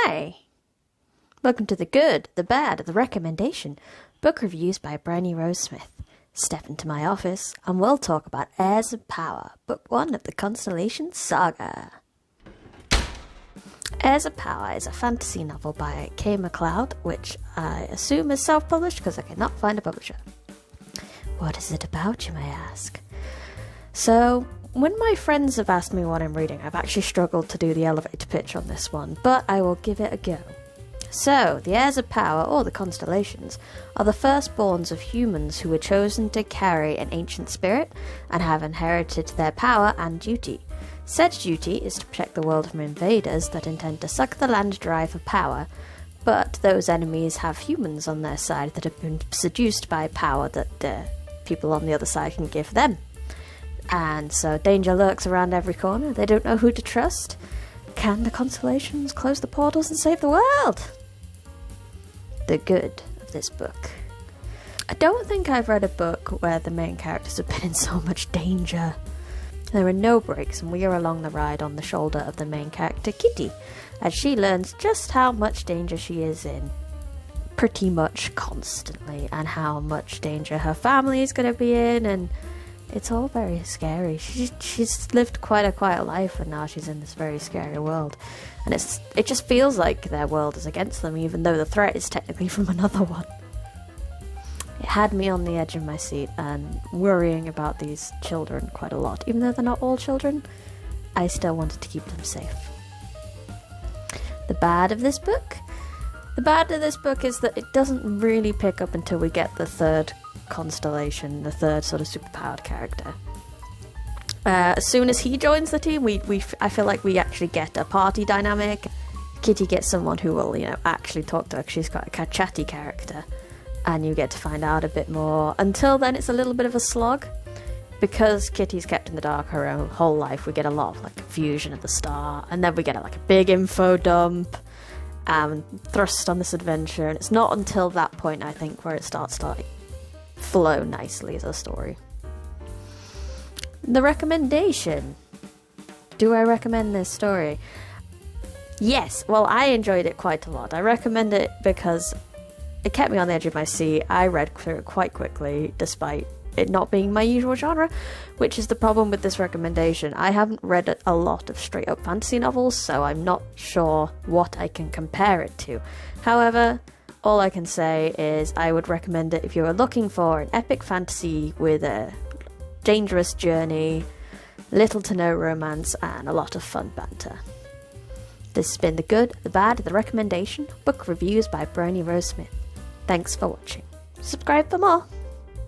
Hi! Welcome to the good, the bad, the recommendation. Book reviews by Bryony Rose Smith. Step into my office and we'll talk about Heirs of Power, Book 1 of the Constellation Saga. Heirs of Power is a fantasy novel by Kay MacLeod, which I assume is self-published because I cannot find a publisher. What is it about, you may ask? So, when my friends have asked me what I'm reading, I've actually struggled to do the elevator pitch on this one, but I will give it a go. So, the Heirs of Power, or the Constellations, are the firstborns of humans who were chosen to carry an ancient spirit and have inherited their power and duty. Said duty is to protect the world from invaders that intend to suck the land dry for power, but those enemies have humans on their side that have been seduced by power that people on the other side can give them. And so danger lurks around every corner. They don't know who to trust. Can the Constellations close the portals and save the world? The good of this book. I don't think I've read a book where the main characters have been in so much danger. There are no breaks, and we are along the ride on the shoulder of the main character, Kitty, as she learns just how much danger she is in. Pretty much constantly, and how much danger her family is going to be in, and it's all very scary. She's lived quite a quiet life, and now she's in this very scary world. And it just feels like their world is against them, even though the threat is technically from another one. It had me on the edge of my seat and worrying about these children quite a lot. Even though they're not all children, I still wanted to keep them safe. The bad of this book? The bad of this book is that it doesn't really pick up until we get the third constellation, the third sort of superpowered character. As soon as he joins the team, I feel like we actually get a party dynamic. Kitty gets someone who will, actually talk to her. She's got a chatty character, and you get to find out a bit more. Until then, it's a little bit of a slog. Because Kitty's kept in the dark her own whole life, we get a lot of confusion at the start, and then we get a big info dump, thrust on this adventure, and it's not until that point, I think, where it starts to flow nicely as a story. The recommendation. Do I recommend this story? Yes, well, I enjoyed it quite a lot. I recommend it because it kept me on the edge of my seat. I read through it quite quickly, despite it not being my usual genre, which is the problem with this recommendation. I haven't read a lot of straight-up fantasy novels, so I'm not sure what I can compare it to. However, all I can say is I would recommend it if you are looking for an epic fantasy with a dangerous journey, little to no romance, and a lot of fun banter. This has been The Good, The Bad, The Recommendation, book reviews by Bryony Rose Smith. Thanks for watching. Subscribe for more.